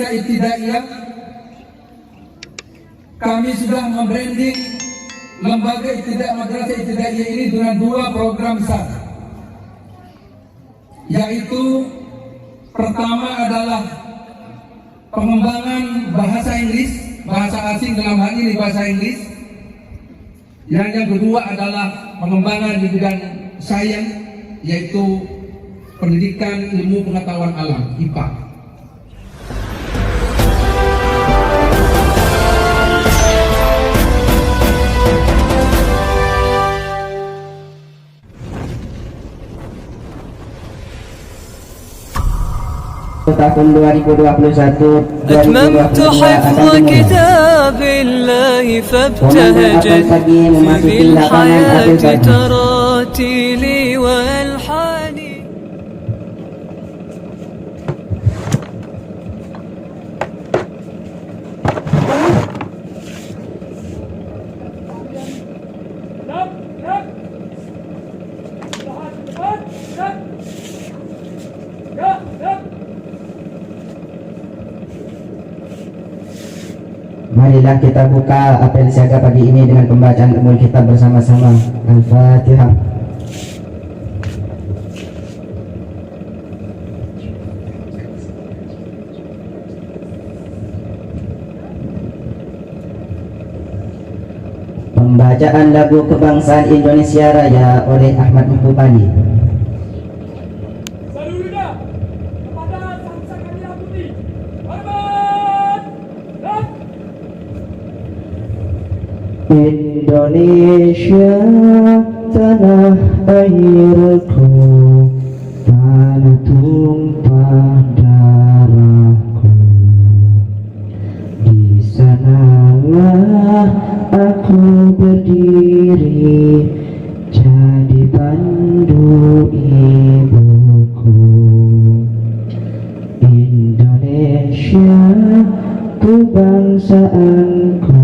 Madrasah Ibtidaiyah, kami sudah membranding lembaga Madrasah Ibtidaiyah ini dengan 2 program besar, yaitu pertama adalah pengembangan bahasa Inggris, bahasa asing dalam hal ini bahasa Inggris. Yang kedua adalah pengembangan di bidang sains, yaitu pendidikan ilmu pengetahuan alam (IPA). tahun 2021 أتممت حفظ كتاب الله فابتهجت في الحياة تراتيلي وألحاني. Marilah kita buka apel siaga pagi ini dengan pembacaan umul kitab bersama-sama. Al-Fatihah. Pembacaan lagu kebangsaan Indonesia Raya oleh Ahmad Mahbubani. Indonesia tanah airku, tanah tumpah darahku. Di sanalah aku berdiri, jadi pandu ibuku. Indonesia kebangsaanku,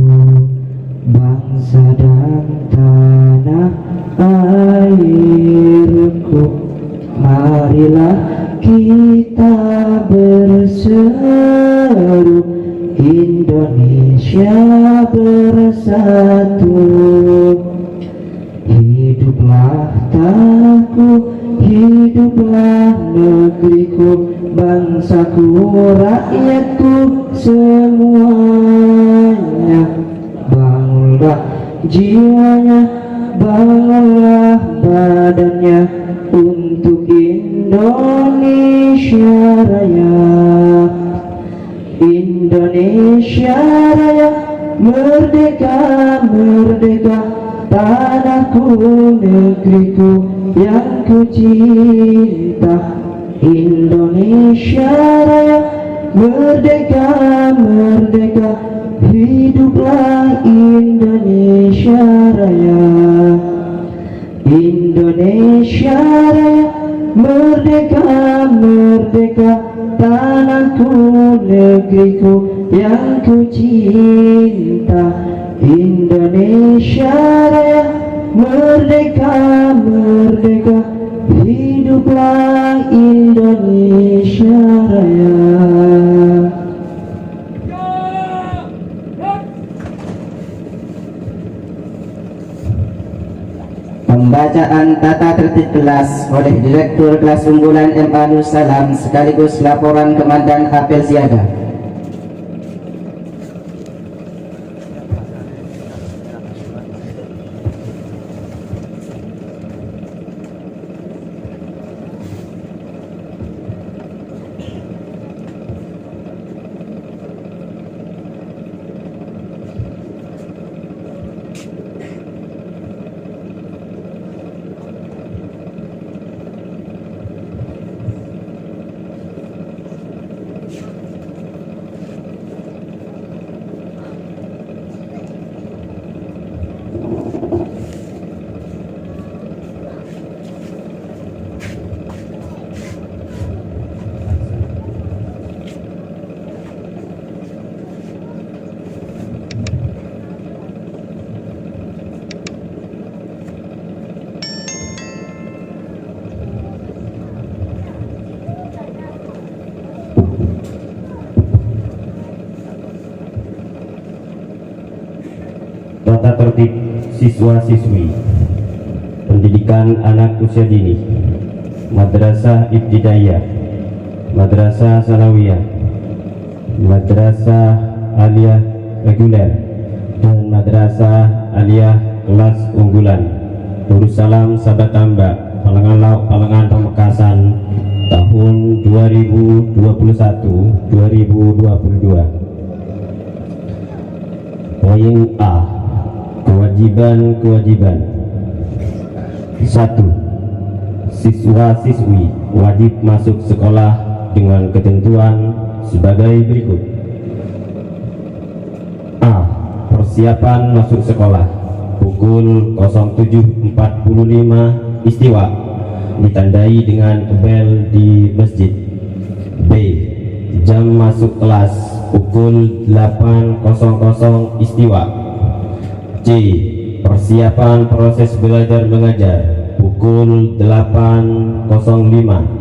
bangsa dan tanah airku. Marilah kita berseru, Indonesia bersatu. Hiduplah tanahku, hiduplah negeriku, bangsaku, rakyatku semuanya. Bangunlah jiwanya, bangunlah badannya untuk Indonesia Raya. Indonesia Raya, merdeka, merdeka, tanahku, negeriku yang ku cinta. Indonesia Raya, merdeka, merdeka, hiduplah Indonesia Raya. Indonesia Raya, merdeka, merdeka, tanahku, negeriku yang ku cinta. Indonesia Raya, merdeka, merdeka, hiduplah Indonesia Raya. Pembacaan tata tertib kelas oleh Direktur Kelas Unggulan MA Nur Salam sekaligus laporan Komandan Apel Siaga. tertib siswa-siswi pendidikan anak usia dini, Madrasah Ibtidaiyah, Madrasah Sanawiyah, Madrasah Aliyah Reguler, dan Madrasah Aliyah Kelas Unggulan. Darussalam Sabatamba, Palangan Lauk, Palangan Pamekasan, tahun 2021-2022. Poin A, kewajiban-kewajiban. 1. Siswa-siswi wajib masuk sekolah dengan ketentuan sebagai berikut. A. Persiapan masuk sekolah pukul 07.45 istiwa, ditandai dengan bel di masjid. B. Jam masuk kelas pukul 8.00 istiwa. C. Persiapan proses belajar mengajar pukul 8.05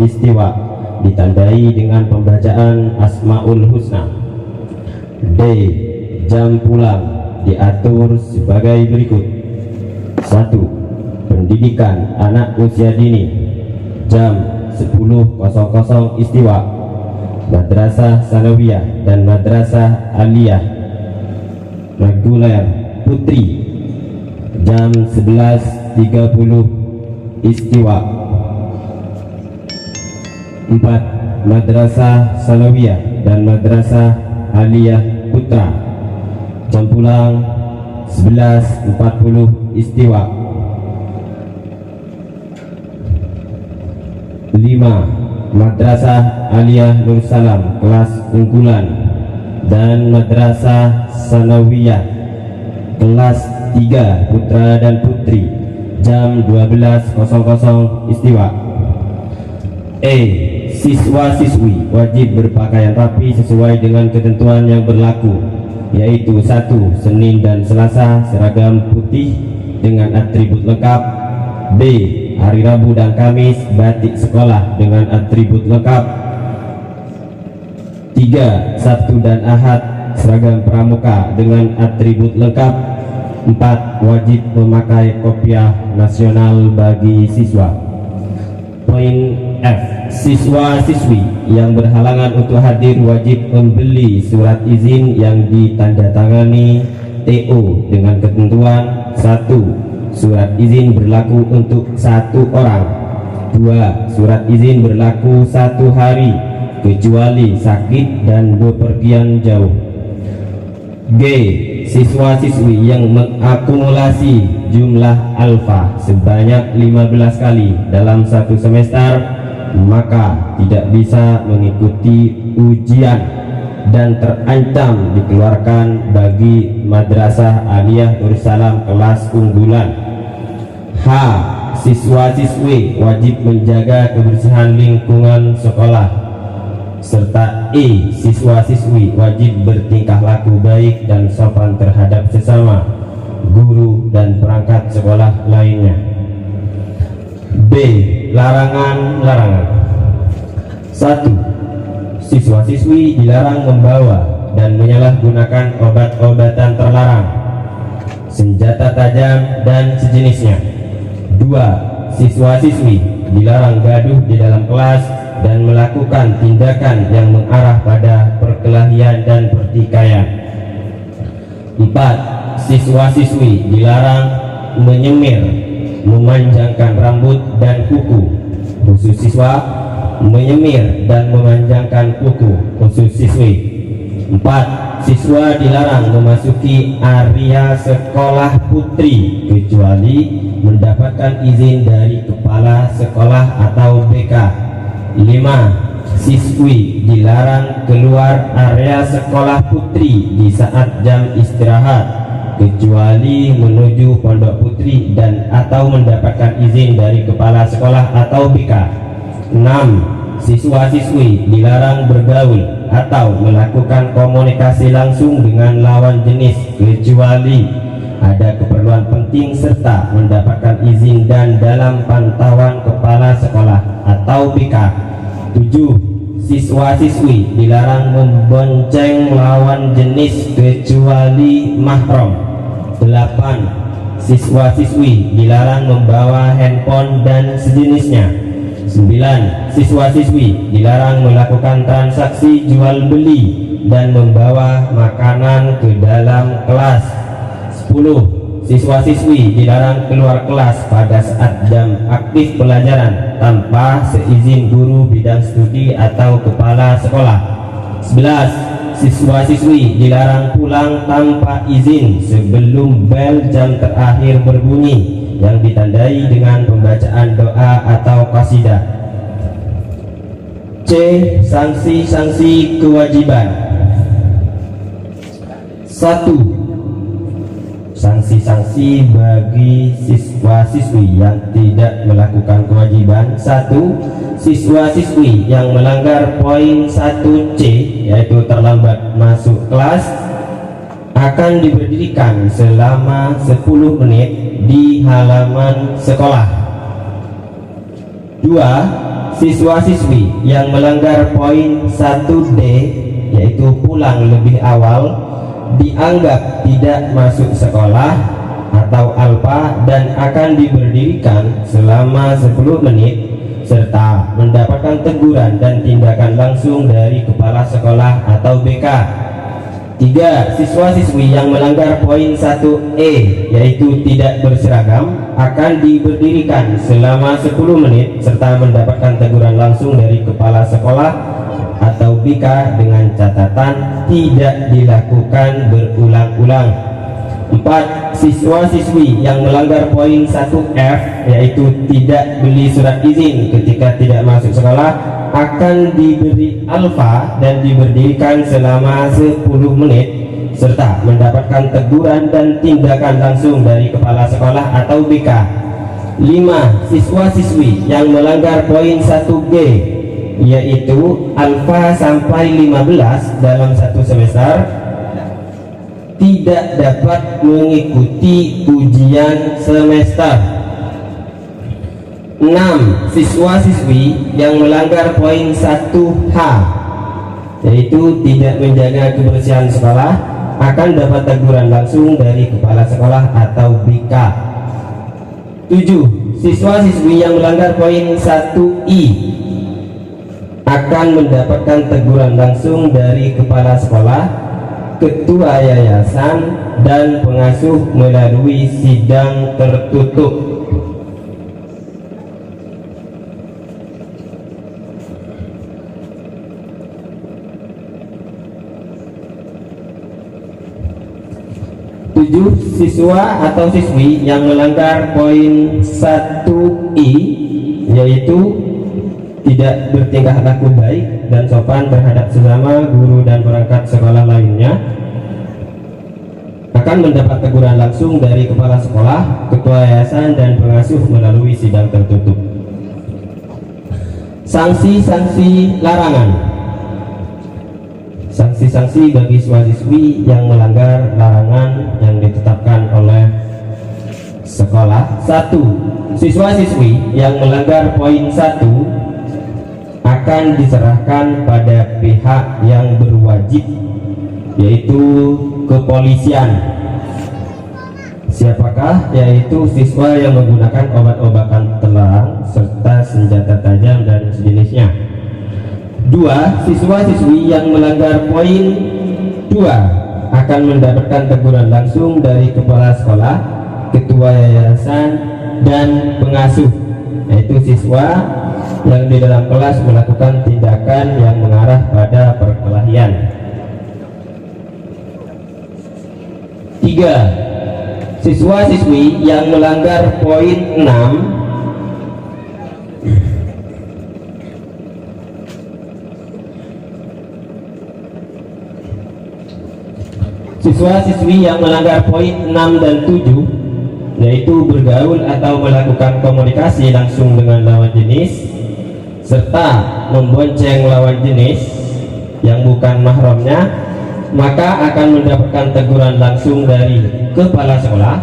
istiwa, ditandai dengan pembacaan Asmaul Husna. D. Jam pulang diatur sebagai berikut. 1. Pendidikan anak usia dini, jam 10.00 istiwa, Madrasah Sanawiyah dan Madrasah Aliyah Reguler Putri, jam 11.30 istiwa. 4. Madrasah Sanawiyah dan Madrasah Aliyah Putra, jam pulang 11.40 istiwa. 5. Madrasah Aliyah Nur Salam kelas unggulan dan Madrasah Sanawiyah kelas 3 putra dan putri, jam 12.00 istiwa. E. Siswa-siswi wajib berpakaian rapi sesuai dengan ketentuan yang berlaku, yaitu 1. Senin dan Selasa seragam putih dengan atribut lengkap. B. Hari Rabu dan Kamis batik sekolah dengan atribut lengkap. 3. Sabtu dan Ahad seragam pramuka dengan atribut lengkap. 4. Wajib memakai kopiah nasional bagi siswa. Poin F. Siswa-siswi yang berhalangan untuk hadir wajib membeli surat izin yang ditandatangani TO dengan ketentuan: 1. Surat izin berlaku untuk 1 orang. 2. Surat izin berlaku 1 hari kecuali sakit dan bepergian jauh. G. Siswa-siswi yang mengakumulasi jumlah alfa sebanyak 15 kali dalam 1 semester maka tidak bisa mengikuti ujian dan terancam dikeluarkan bagi Madrasah Aliyah Nur Salam kelas unggulan. H. Siswa-siswi wajib menjaga kebersihan lingkungan sekolah. Serta E. Siswa-siswi wajib bertingkah laku baik dan sopan terhadap sesama, guru dan perangkat sekolah lainnya. B. Larangan-larangan. 1. Siswa-siswi dilarang membawa dan menyalahgunakan obat-obatan terlarang, senjata tajam dan sejenisnya. 2. Siswa-siswi dilarang gaduh di dalam kelas dan melakukan tindakan yang mengarah pada perkelahian dan pertikaian. 4. Siswa-siswi dilarang menyemir, memanjangkan rambut dan kuku khusus siswa, menyemir dan memanjangkan kuku khusus siswi. 4. Siswa dilarang memasuki area sekolah putri kecuali mendapatkan izin dari kepala sekolah atau BK. 5. Siswi dilarang keluar area sekolah putri di saat jam istirahat kecuali menuju pondok putri dan atau mendapatkan izin dari kepala sekolah atau BK. 6. Siswa-siswi dilarang bergaul atau melakukan komunikasi langsung dengan lawan jenis kecuali ada keperluan penting serta mendapatkan izin dan dalam pantauan kepala sekolah atau BK. 7. Siswa-siswi dilarang membonceng lawan jenis kecuali mahram. 8. Siswa-siswi dilarang membawa handphone dan sejenisnya. 9. Siswa-siswi dilarang melakukan transaksi jual beli dan membawa makanan ke dalam kelas. 10. Siswa-siswi dilarang keluar kelas pada saat jam aktif pelajaran tanpa seizin guru bidang studi atau kepala sekolah. 11. Siswa-siswi dilarang pulang tanpa izin sebelum bel jam terakhir berbunyi yang ditandai dengan pembacaan doa atau qasidah. C. Sanksi-sanksi kewajiban. 1. Sanksi-sanksi bagi siswa-siswi yang tidak melakukan kewajiban. 1. Siswa-siswi yang melanggar poin 1C, yaitu terlambat masuk kelas, akan diberdirikan selama 10 menit di halaman sekolah. 2. Siswa-siswi yang melanggar poin 1D, yaitu pulang lebih awal, dianggap tidak masuk sekolah atau alfa dan akan diberdirikan selama 10 menit serta mendapatkan teguran dan tindakan langsung dari kepala sekolah atau BK. 3. Siswa-siswi yang melanggar poin 1E, yaitu tidak berseragam, akan diberdirikan selama 10 menit serta mendapatkan teguran langsung dari kepala sekolah atau BK dengan catatan tidak dilakukan berulang-ulang. 4. Siswa-siswi yang melanggar poin 1F, yaitu tidak beli surat izin ketika tidak masuk sekolah, akan diberi alfa dan diberdirikan selama 10 menit serta mendapatkan teguran dan tindakan langsung dari kepala sekolah atau BK. 5. Siswa-siswi yang melanggar poin 1G, yaitu alfa sampai 15 dalam satu semester, tidak dapat mengikuti ujian semester. 6. Siswa-siswi yang melanggar poin 1H, yaitu tidak menjaga kebersihan sekolah, akan dapat teguran langsung dari kepala sekolah atau BK. 7. Siswa-siswi yang melanggar poin 1I akan mendapatkan teguran langsung dari kepala sekolah, ketua yayasan, dan pengasuh melalui sidang tertutup. Siswa atau siswi yang melanggar poin 1I, yaitu tidak bertingkah laku baik dan sopan terhadap sesama guru dan perangkat sekolah lainnya, akan mendapat teguran langsung dari kepala sekolah, ketua yayasan, dan pengasuh melalui sidang tertutup. Sanksi-sanksi larangan. Sanksi-sanksi bagi siswa-siswi yang melanggar larangan yang ditetapkan oleh sekolah. 1. Siswa-siswi yang melanggar poin 1 akan diserahkan pada pihak yang berwajib, yaitu kepolisian. Siapakah? Yaitu siswa yang menggunakan obat-obatan terlarang serta senjata tajam dan sejenisnya. 2. Siswa-siswi yang melanggar poin 2 akan mendapatkan teguran langsung dari kepala sekolah, ketua yayasan, dan pengasuh, yaitu siswa yang di dalam kelas melakukan tindakan yang mengarah pada perkelahian. 3. Siswa-siswi yang melanggar poin 6 siswa-siswi yang melanggar poin 6 dan 7, yaitu bergaul atau melakukan komunikasi langsung dengan lawan jenis serta membonceng lawan jenis yang bukan mahramnya, maka akan mendapatkan teguran langsung dari kepala sekolah,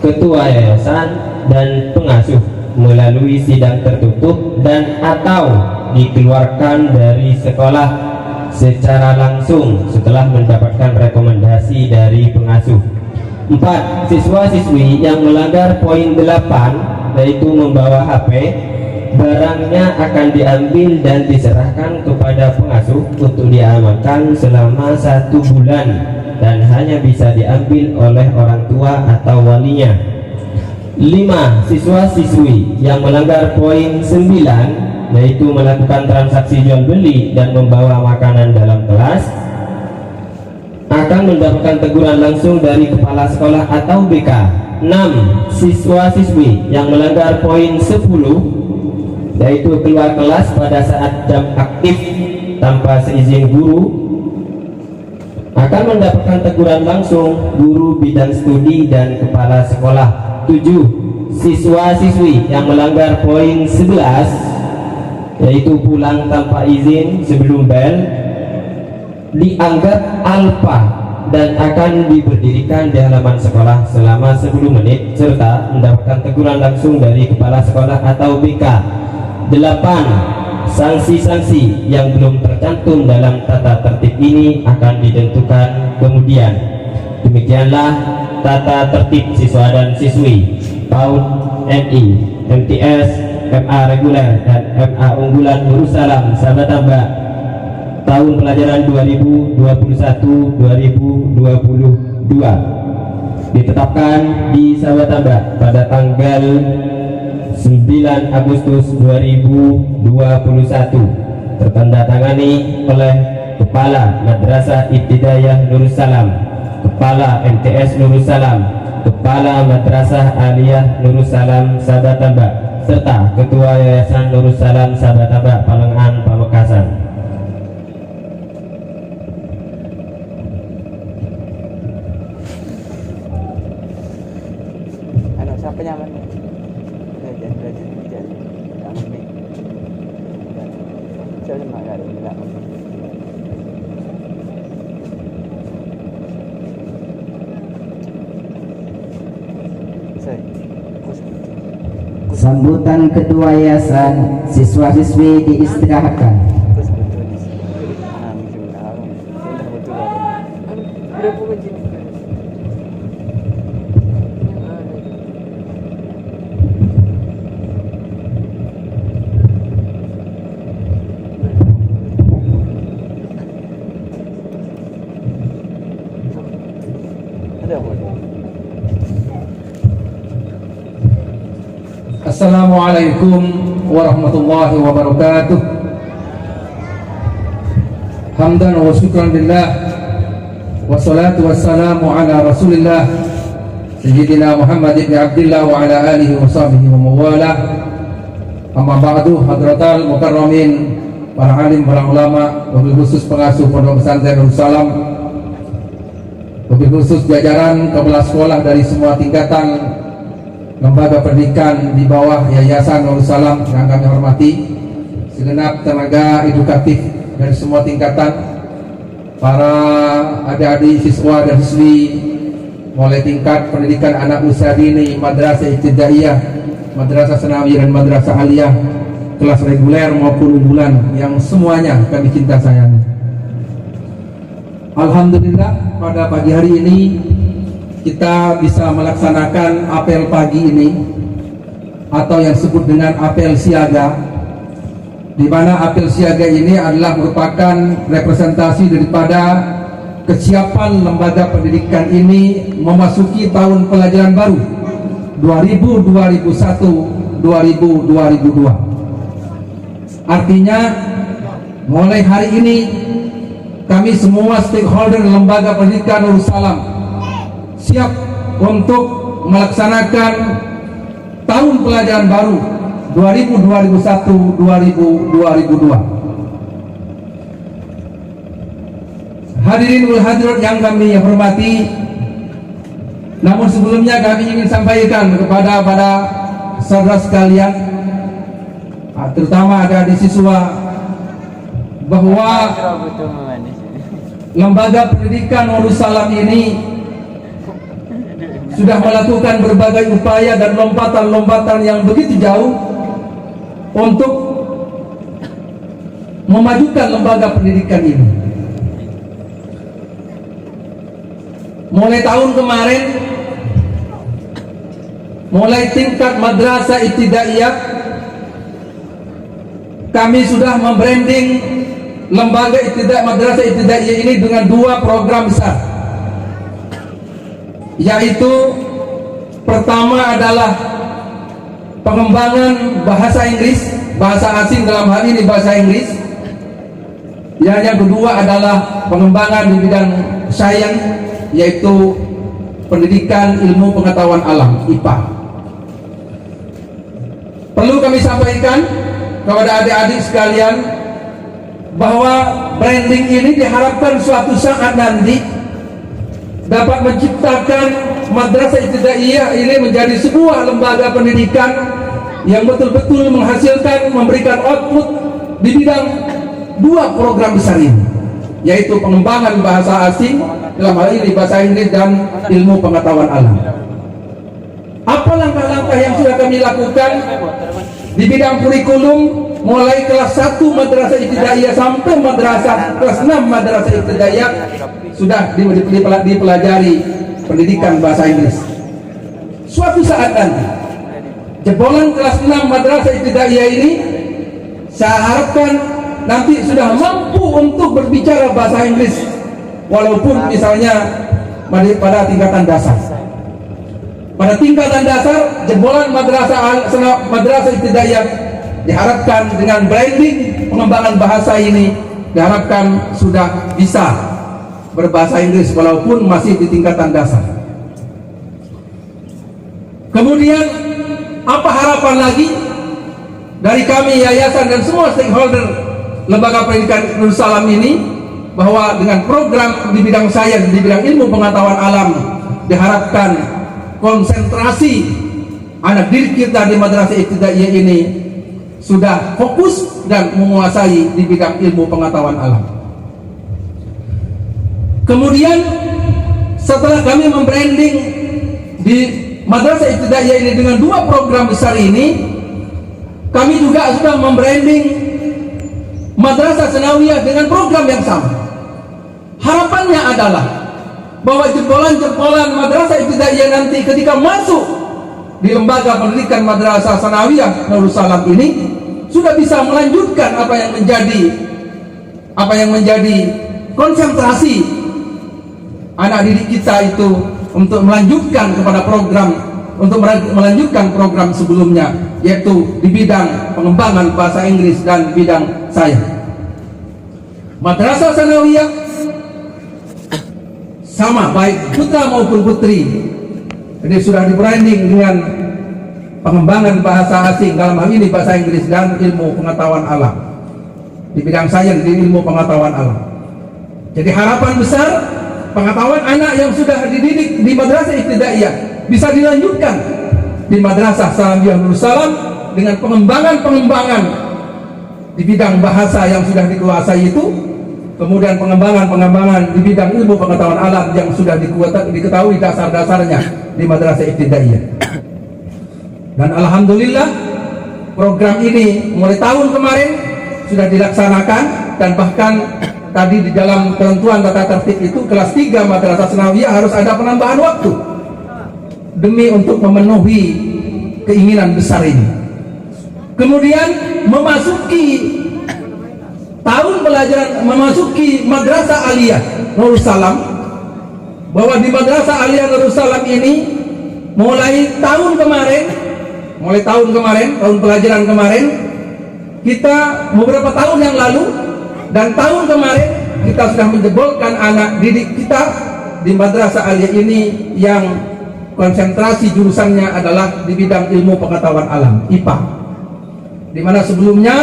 ketua yayasan, dan pengasuh melalui sidang tertutup dan atau dikeluarkan dari sekolah secara langsung setelah mendapatkan rekomendasi dari pengasuh. 4. Siswa-siswi yang melanggar poin 8 yaitu membawa HP, barangnya akan diambil dan diserahkan kepada pengasuh untuk diamankan selama 1 bulan dan hanya bisa diambil oleh orang tua atau walinya. 5. Siswa-siswi yang melanggar poin 9 yaitu melakukan transaksi jual beli dan membawa makanan dalam kelas akan mendapatkan teguran langsung dari kepala sekolah atau BK. 6. Siswa-siswi yang melanggar poin 10 yaitu keluar kelas pada saat jam aktif tanpa seizin guru akan mendapatkan teguran langsung guru bidang studi dan kepala sekolah. 7. Siswa-siswi yang melanggar poin 11 yaitu pulang tanpa izin sebelum bel dianggap alpa dan akan diberdirikan di halaman sekolah selama 10 menit serta mendapatkan teguran langsung dari kepala sekolah atau BK. 8. Sanksi-sanksi yang belum tercantum dalam tata tertib ini akan ditentukan kemudian. Demikianlah tata tertib siswa dan siswi PAUD MI, MTS, MA reguler dan MA unggulan Nurussalam Sabatamba tahun pelajaran 2021-2022 ditetapkan di Sabatamba pada tanggal 9 Agustus 2021, tertandatangani oleh Kepala Madrasah Ibtidaiyah Nurussalam, Kepala MTS Nurussalam, Kepala Madrasah Aliyah Nurussalam Sabatamba, serta Ketua Yayasan Nurussalam Sabatamba Palengan Pamekasan. Siapa nyaman? Sambutan ketua yayasan, siswa-siswi diistirahatkan. Assalamualaikum warahmatullahi wabarakatuh. Hamdan wa syukran lillah, wassalatu wassalamu ala rasulillah Sayyidina Muhammad ibn Abdillah wa ala alihi wa sahbihi wa mawala. Amma ba'du, hadratal mukarramin, para alim, para ulama, wabil khusus pengasuh Pondok Pesantren Nurussalam, wabil khusus jajaran kepala sekolah dari semua tingkatan lembaga pendidikan di bawah Yayasan Nurussalam yang kami hormati, segenap tenaga edukatif dari semua tingkatan, para adik-adik siswa dan siswi mulai tingkat pendidikan anak usia dini, madrasah ibtidaiyah, madrasah sanawiyah dan madrasah aliyah, kelas reguler maupun unggulan yang semuanya kami cinta sayangi. Alhamdulillah pada pagi hari ini kita bisa melaksanakan apel pagi ini atau yang disebut dengan apel siaga, di mana apel siaga ini adalah merupakan representasi daripada kesiapan lembaga pendidikan ini memasuki tahun pelajaran baru 2000-2001-2000-2002. Artinya mulai hari ini kami semua stakeholder lembaga pendidikan Nurussalam siap untuk melaksanakan tahun pelajaran baru 2000-2001-2002. Hadirin wal hadirat yang kami hormati, namun sebelumnya kami ingin sampaikan kepada para saudara sekalian, terutama ada di siswa, bahwa lembaga pendidikan Nurussalam ini sudah melakukan berbagai upaya dan lompatan-lompatan yang begitu jauh untuk memajukan lembaga pendidikan ini. Mulai tahun kemarin mulai tingkat madrasah ibtidaiyah, kami sudah membranding lembaga madrasah ibtidaiyah ini dengan 2 program besar, yaitu pertama adalah pengembangan bahasa Inggris, bahasa asing dalam hal ini bahasa Inggris. Yang kedua adalah pengembangan di bidang sains, yaitu pendidikan ilmu pengetahuan alam (IPA). Perlu kami sampaikan kepada adik-adik sekalian bahwa branding ini diharapkan suatu saat nanti dapat menciptakan madrasah ibtidaiyah ini menjadi sebuah lembaga pendidikan yang betul-betul menghasilkan, memberikan output di bidang 2 program besar ini, yaitu pengembangan bahasa asing dalam hal ini bahasa Inggris dan ilmu pengetahuan alam. Apa langkah-langkah yang sudah kami lakukan di bidang kurikulum, mulai kelas 1 madrasah ibtidaiyah sampai kelas 6 madrasah ibtidaiyah sudah dipelajari pendidikan bahasa Inggris. Suatu saat nanti jebolan kelas 6 madrasah ibtidaiyah ini saya harapkan nanti sudah mampu untuk berbicara bahasa Inggris, walaupun misalnya pada tingkatan dasar. Pada tingkatan dasar, jebolan madrasah ibtidaiyah diharapkan dengan branding pengembangan bahasa ini diharapkan sudah bisa berbahasa Inggris walaupun masih di tingkatan dasar. Kemudian apa harapan lagi dari kami yayasan dan semua stakeholder lembaga pendidikan Nurul Salam ini, bahwa dengan program di bidang sains, di bidang ilmu pengetahuan alam, diharapkan konsentrasi anak didik kita di madrasah ibtidaiyah ini sudah fokus dan menguasai di bidang ilmu pengetahuan alam. Kemudian setelah kami membranding di madrasah ibtidaiyah ini dengan 2 program besar ini, kami juga sudah membranding madrasah sanawiyah dengan program yang sama. Harapannya adalah bahwa jebolan-jebolan madrasah ibtidaiyah nanti ketika masuk di lembaga pendidikan madrasah sanawiyah Nurul Salam ini sudah bisa melanjutkan apa yang menjadi konsentrasi anak didik kita itu untuk melanjutkan program sebelumnya, yaitu di bidang pengembangan bahasa Inggris dan bidang sains. Madrasah sanawiyah sama, baik putra maupun putri, jadi sudah di branding dengan pengembangan bahasa asing dalam hal ini bahasa Inggris dan ilmu pengetahuan alam di bidang sains, di ilmu pengetahuan alam. Jadi harapan besar pengetahuan anak yang sudah dididik di madrasah ibtidaiyah bisa dilanjutkan di madrasah sanawiyah Nurul Salam dengan pengembangan di bidang bahasa yang sudah dikuasai itu, kemudian pengembangan di bidang ilmu pengetahuan alam yang sudah diketahui dasar-dasarnya di madrasah ibtidaiyah. Dan alhamdulillah program ini mulai tahun kemarin sudah dilaksanakan, dan bahkan tadi di dalam ketentuan tata tertib itu kelas 3 madrasah sanawiyah harus ada penambahan waktu demi untuk memenuhi keinginan besar ini. Kemudian memasuki tahun pelajaran, memasuki madrasah aliyah Nurul Salam, bahwa di madrasah aliyah Nurul Salam ini mulai tahun kemarin, tahun pelajaran kemarin, kita beberapa tahun yang lalu dan tahun kemarin kita sudah menjebolkan anak didik kita di madrasah aliyah ini yang konsentrasi jurusannya adalah di bidang ilmu pengetahuan alam (IPA), di mana sebelumnya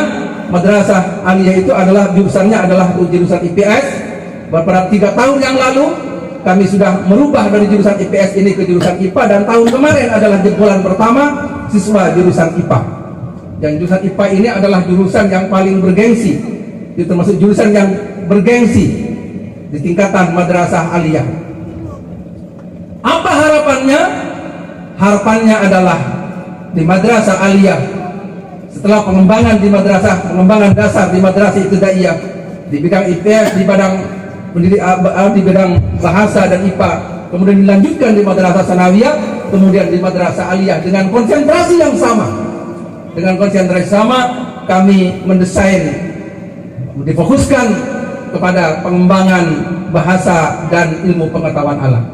madrasah aliyah itu adalah jurusannya adalah jurusan IPS. Beberapa 3 tahun yang lalu kami sudah merubah dari jurusan IPS ini ke jurusan IPA, dan tahun kemarin adalah jebolan pertama siswa jurusan IPA. Yang jurusan IPA ini adalah jurusan yang paling bergengsi, itu termasuk jurusan yang bergengsi di tingkatan madrasah aliyah. Apa harapannya? Harapannya adalah di madrasah aliyah, setelah pengembangan dasar di madrasah ibtidaiyah di bidang IPS, di bidang bahasa dan IPA, kemudian dilanjutkan di madrasah sanawiyah, kemudian di Madrasah Aliyah dengan konsentrasi yang sama. Dengan konsentrasi sama, kami mendesain, difokuskan kepada pengembangan bahasa dan ilmu pengetahuan alam.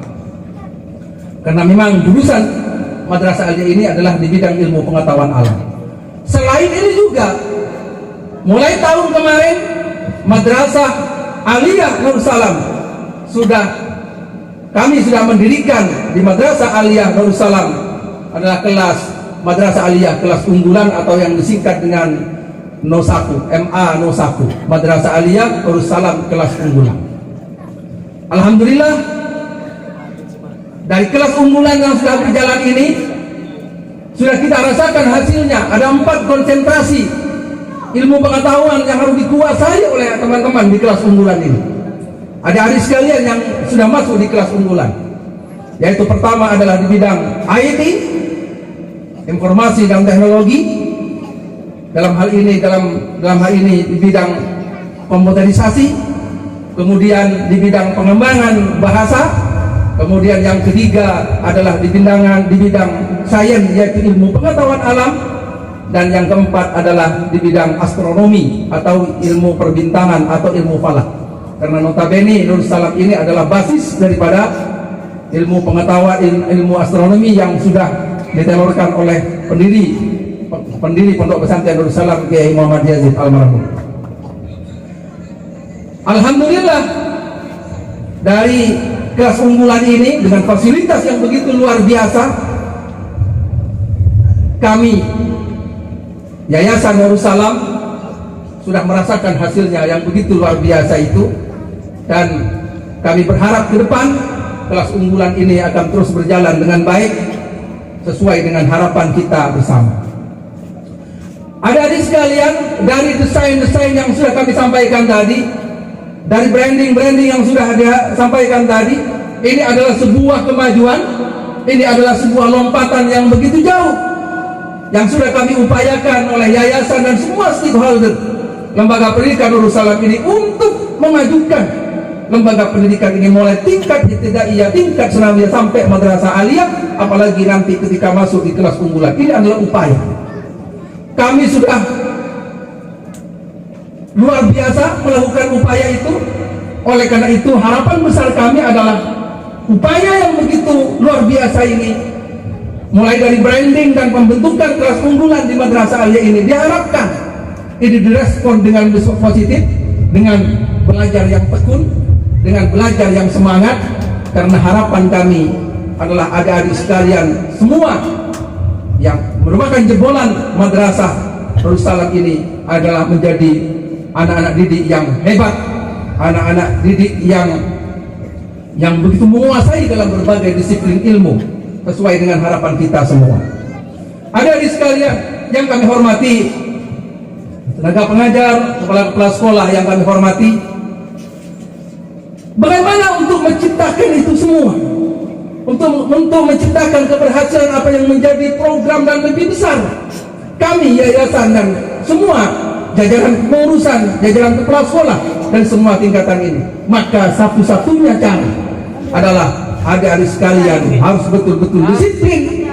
Karena memang jurusan Madrasah Aliyah ini adalah di bidang ilmu pengetahuan alam. Selain ini juga, mulai tahun kemarin Madrasah Aliyah Nur Salam kami sudah mendirikan di Madrasah Aliyah Nur Salam adalah kelas Madrasah Aliyah kelas unggulan atau yang disingkat dengan NO1, MA01, Madrasah Aliyah Nur Salam kelas unggulan. Alhamdulillah, dari kelas unggulan yang sudah berjalan ini sudah kita rasakan hasilnya. Ada 4 konsentrasi ilmu pengetahuan yang harus dikuasai oleh teman-teman di kelas unggulan ini. Ada adik sekalian yang sudah masuk di kelas unggulan, yaitu pertama adalah di bidang IT, informasi dan teknologi. Dalam hal ini di bidang komputerisasi, kemudian di bidang pengembangan bahasa, kemudian yang ketiga adalah di bidang sains yaitu ilmu pengetahuan alam, dan yang keempat adalah di bidang astronomi atau ilmu perbintangan atau ilmu falak. Karena notabene Nur Salam ini adalah basis daripada ilmu pengetahuan ilmu astronomi yang sudah ditelurkan oleh pendiri Pondok Pesantren Nur Salam Kiai Muhammad Yazid almarhum. Alhamdulillah, dari kelas unggulan ini dengan fasilitas yang begitu luar biasa, kami Yayasan Nur Salam sudah merasakan hasilnya yang begitu luar biasa itu, dan kami berharap ke depan kelas unggulan ini akan terus berjalan dengan baik sesuai dengan harapan kita bersama. Adik-adik sekalian, dari desain-desain yang sudah kami sampaikan tadi, dari branding yang sudah disampaikan tadi, ini adalah sebuah kemajuan, ini adalah sebuah lompatan yang begitu jauh yang sudah kami upayakan oleh yayasan dan semua stakeholder lembaga pendidikan Nur Salam ini untuk memajukan lembaga pendidikan ini mulai tingkat ibtidaiyah, tingkat sanawiyah sampai Madrasah Aliyah, apalagi nanti ketika masuk di kelas unggulan. Ini adalah upaya. Kami sudah luar biasa melakukan upaya itu. Oleh karena itu harapan besar kami adalah upaya yang begitu luar biasa ini, mulai dari branding dan pembentukan kelas unggulan di Madrasah Aliyah ini, diharapkan ini direspon dengan positif, dengan belajar yang tekun, dengan belajar yang semangat. Karena harapan kami adalah adik-adik sekalian semua yang merupakan jebolan Madrasah Nur Salam ini adalah menjadi anak-anak didik yang hebat, anak-anak didik yang begitu menguasai dalam berbagai disiplin ilmu sesuai dengan harapan kita semua. Adik-adik sekalian yang kami hormati, tenaga pengajar, kepala sekolah yang kami hormati, bagaimana untuk menciptakan itu semua? Untuk menciptakan keberhasilan apa yang menjadi program dan lebih besar, kami yayasan dan semua jajaran pengurusan, jajaran kepala sekolah dan semua tingkatan ini, maka satu-satunya cara adalah adik-adik sekalian harus betul-betul disiplin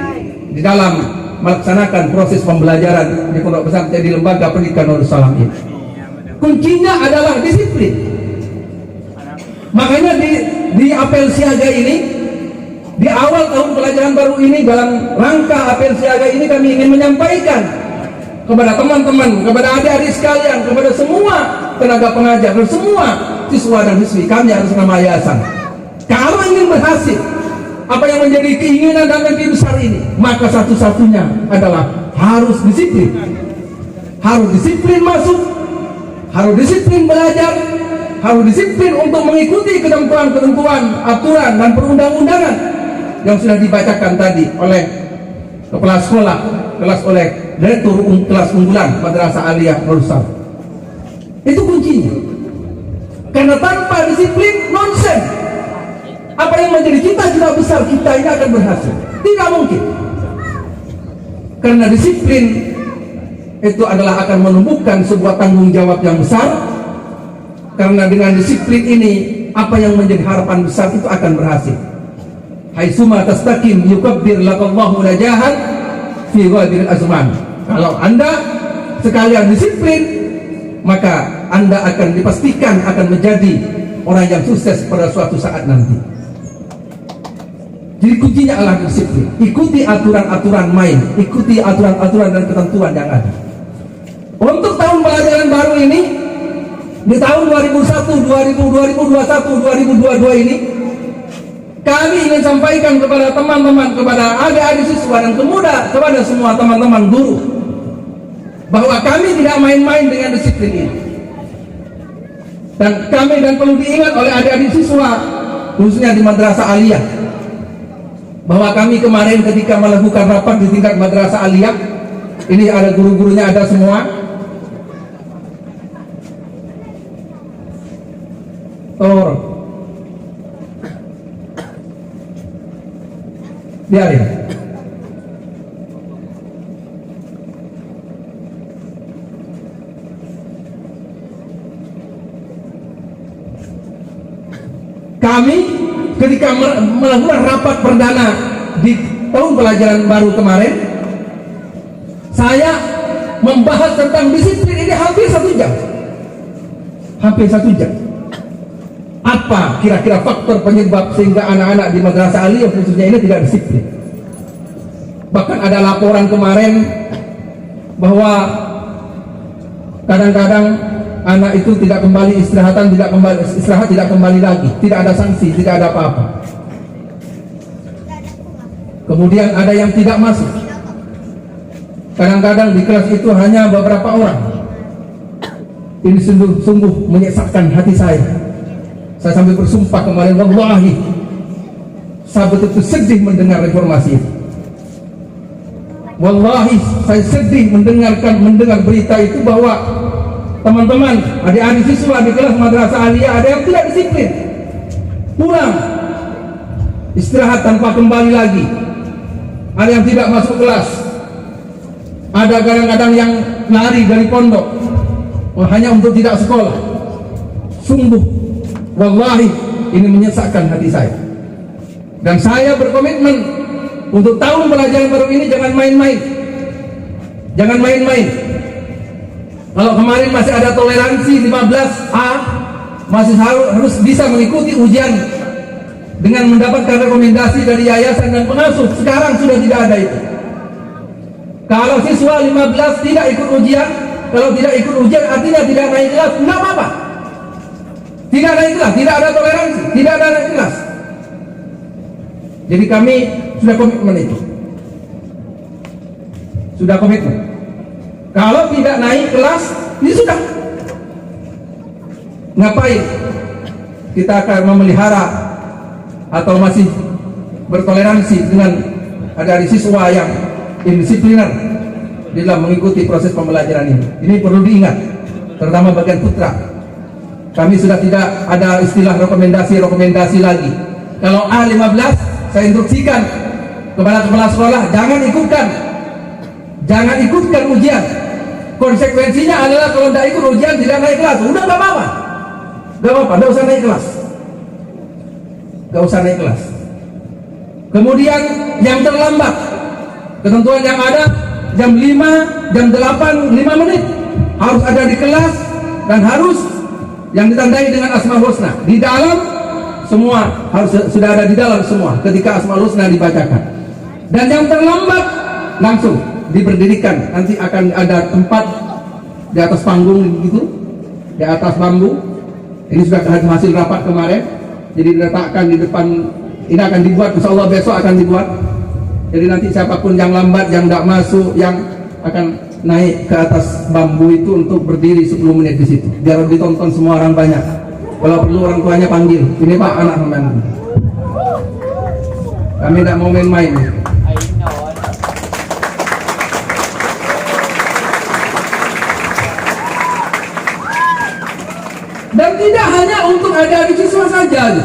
di dalam melaksanakan proses pembelajaran di pondok pesantren di lembaga pendidikan Nur Salam ini. Kuncinya adalah disiplin. Makanya di apel siaga ini, di awal tahun pelajaran baru ini, dalam rangka apel siaga ini kami ingin menyampaikan kepada teman-teman, kepada adik-adik sekalian, kepada semua tenaga pengajar dan semua siswa dan siswi kami harus nama yayasan. Kalau ingin berhasil apa yang menjadi keinginan dan mimpi besar ini, maka satu-satunya adalah harus disiplin. Harus disiplin masuk, harus disiplin belajar, harus disiplin untuk mengikuti ketentuan-ketentuan, aturan dan perundang-undangan yang sudah dibacakan tadi oleh kepala sekolah, oleh direktur kelas unggulan Madrasah Aliyah Nur Salam. Itu kuncinya. Karena tanpa disiplin nonsen. Apa yang menjadi cita-cita besar kita ini akan berhasil? Tidak mungkin. Karena disiplin itu adalah akan menumbuhkan sebuah tanggung jawab yang besar. Karena dengan disiplin ini, apa yang menjadi harapan besar itu akan berhasil. haitsuma tastaqim yukabbir lakallahu najahan fi ghadiril azman. Kalau Anda sekalian disiplin, maka Anda akan dipastikan akan menjadi orang yang sukses pada suatu saat nanti. Jadi kuncinya adalah disiplin. Ikuti aturan-aturan main, ikuti aturan-aturan dan ketentuan yang ada. Untuk tahun pelajaran baru ini, di tahun 2021, 2022 ini, kami ingin sampaikan kepada teman-teman, kepada adik-adik siswa dan kepada semua teman-teman guru, bahwa kami tidak main-main dengan disiplin ini. Dan perlu diingat oleh adik-adik siswa, khususnya di Madrasah Aliyah, bahwa kami kemarin ketika melakukan rapat di tingkat Madrasah Aliyah, ini ada guru-gurunya, ada semua. Biarin. Kami ketika melakukan rapat perdana di tahun pelajaran baru kemarin, saya membahas tentang disiplin ini hampir 1 jam. Hampir 1 jam. Apa kira-kira faktor penyebab sehingga anak-anak di Madrasah Aliyah khususnya ini tidak disiplin? Bahkan ada laporan kemarin bahwa kadang-kadang anak itu tidak kembali istirahat tidak kembali lagi, tidak ada sanksi, tidak ada apa-apa. Kemudian ada yang tidak masuk. Kadang-kadang di kelas itu hanya beberapa orang. Ini sungguh menyesakkan hati saya. Saya sampai bersumpah kemarin, wallahi saya betul-betul sedih mendengar informasi itu. Wallahi saya sedih mendengar berita itu, bahwa teman-teman, adik-adik siswa di kelas Madrasah Aliyah ada yang tidak disiplin, pulang istirahat tanpa kembali lagi, ada yang tidak masuk kelas, ada kadang-kadang yang lari dari pondok hanya untuk tidak sekolah. Sungguh wallahi ini menyesakkan hati saya. Dan saya berkomitmen untuk tahun pelajaran baru ini jangan main-main. Jangan main-main. Kalau kemarin masih ada toleransi 15A, masih harus bisa mengikuti ujian dengan mendapatkan rekomendasi dari yayasan dan pengasuh. Sekarang sudah tidak ada itu. Kalau siswa 15 tidak ikut ujian, kalau tidak ikut ujian artinya tidak naik kelas, enggak apa-apa. Tidak naik kelas, tidak ada toleransi, tidak ada naik kelas. Jadi kami sudah komitmen itu. Sudah komitmen. Kalau tidak naik kelas, ini sudah. Ngapain kita akan memelihara atau masih bertoleransi dengan ada siswa yang indisipliner dalam mengikuti proses pembelajaran ini. Ini perlu diingat, terutama bagian putra. Kami sudah tidak ada istilah rekomendasi lagi. Kalau A15, saya instruksikan kepada kepala sekolah, jangan ikutkan ujian. Konsekuensinya adalah kalau tidak ikut ujian tidak naik kelas. Udah nggak apa-apa, nggak usah naik kelas, nggak usah naik kelas. Kemudian yang terlambat, ketentuan yang ada jam 5, jam 8, 5 menit harus ada di kelas dan harus yang ditandai dengan Asmaul Husna di dalam semua, harus sudah ada di dalam semua ketika Asmaul Husna dibacakan. Dan yang terlambat langsung diberdirikan, nanti akan ada tempat di atas panggung gitu, di atas bambu. Ini sudah hasil rapat kemarin, jadi diletakkan di depan. Ini akan dibuat, insya Allah besok akan dibuat. Jadi nanti siapapun yang lambat, yang tidak masuk, yang akan naik ke atas bambu itu untuk berdiri 10 menit di situ, biar ditonton semua orang banyak. Kalau perlu orang tuanya panggil, ini Pak anak teman. Kami tidak mau main-main. Dan tidak hanya untuk adik-adik siswa saja,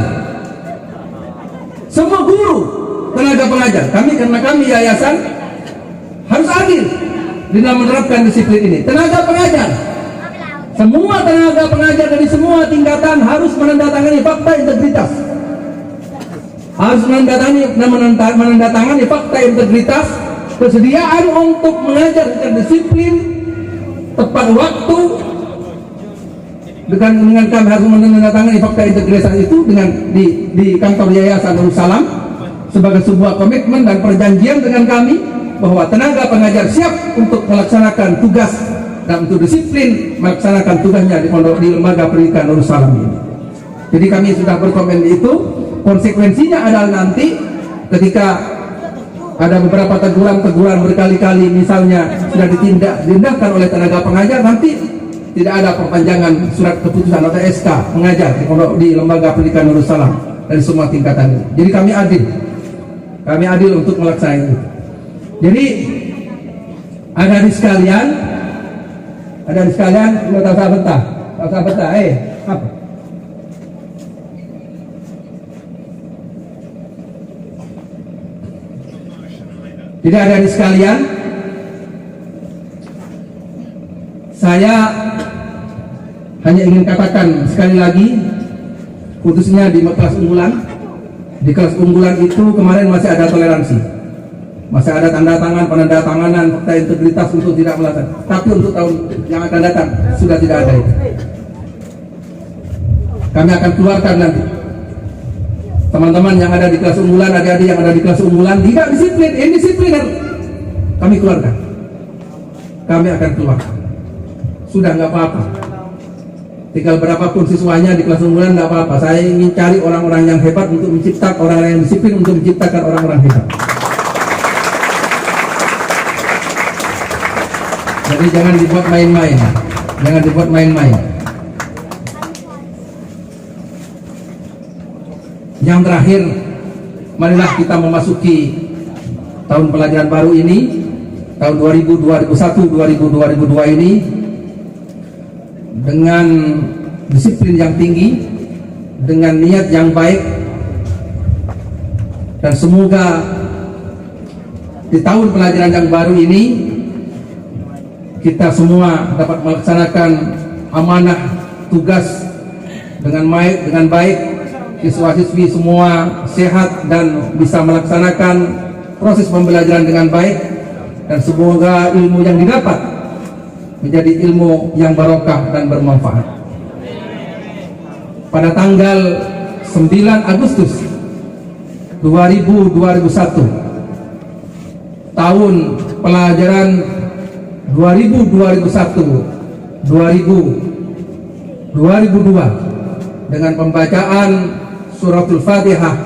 semua guru, tenaga pengajar. Karena kami yayasan harus adil dalam menerapkan disiplin ini. Tenaga pengajar, semua tenaga pengajar dari semua tingkatan harus menandatangani fakta integritas. harus menandatangani fakta integritas, kesediaan untuk mengajar secara disiplin, tepat waktu. Dengan kami harus menandatangani fakta integritas itu dengan di kantor Yayasan Nurul Salam sebagai sebuah komitmen dan perjanjian dengan kami bahwa tenaga pengajar siap untuk melaksanakan tugas dan untuk disiplin melaksanakan tugasnya di lembaga pendidikan Nurul Salam ini. Jadi kami sudah berkomitmen itu. Konsekuensinya adalah nanti ketika ada beberapa teguran berkali-kali, misalnya sudah ditindakkan oleh tenaga pengajar, nanti tidak ada perpanjangan surat keputusan atau SK mengajar di lembaga pendidikan Nurul Salam dari semua tingkatan. Jadi kami adil untuk melaksanakan itu. Jadi ada di sekalian, nggak tahu bentar, apa? Jadi ada di sekalian, saya hanya ingin katakan sekali lagi, khususnya di kelas unggulan. Di kelas unggulan itu kemarin masih ada toleransi, masih ada penandatanganan fakta integritas untuk tidak melaksanakan. Tapi untuk tahun yang akan datang sudah tidak ada itu. Kami akan keluarkan nanti. Teman-teman yang ada di kelas unggulan, adik-adik yang ada di kelas unggulan tidak disiplin, indisipliner, kami keluarkan. Kami akan keluarkan. Sudah nggak apa-apa. Tinggal berapapun siswanya di kelas unggulan nggak apa-apa. Saya ingin cari orang-orang yang hebat untuk menciptakan orang-orang yang disiplin untuk menciptakan orang-orang hebat. Jadi jangan dibuat main-main. Jangan dibuat main-main. Yang terakhir, marilah kita memasuki tahun pelajaran baru ini, tahun 2021, 2022 ini dengan disiplin yang tinggi, dengan niat yang baik, dan semoga di tahun pelajaran yang baru ini kita semua dapat melaksanakan amanah tugas dengan baik, siswa-siswi semua sehat dan bisa melaksanakan proses pembelajaran dengan baik, dan semoga ilmu yang didapat menjadi ilmu yang barokah dan bermanfaat. Pada tanggal 9 Agustus 2021 tahun pelajaran 2002 dengan pembacaan suratul Fatihah,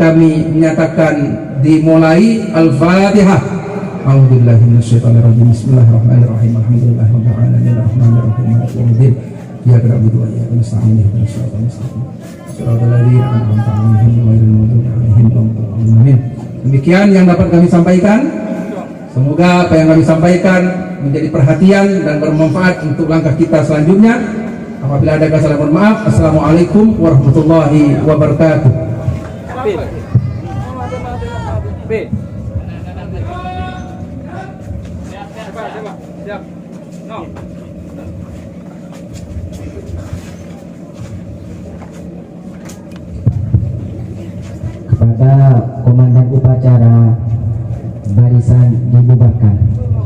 kami menyatakan dimulai Al-Fatihah. A'udzubillahi minasyaitonirrajim. Bismillahirrahmanirrahim. Alhamdulillahirabbil alamin arrahmanirrahim maliki yaumiddin. Iyyaka na'budu wa iyyaka nasta'in ihdinas siratal mustaqim. Shiratal ladzina an'amta 'alaihim ghairil maghdubi 'alaihim waladdallin. Demikian yang dapat kami sampaikan. Semoga apa yang kami sampaikan menjadi perhatian dan bermanfaat untuk langkah kita selanjutnya. Apabila ada kesalahan, mohon maaf. Assalamualaikum warahmatullahi wabarakatuh. Kepada Komandan Upacara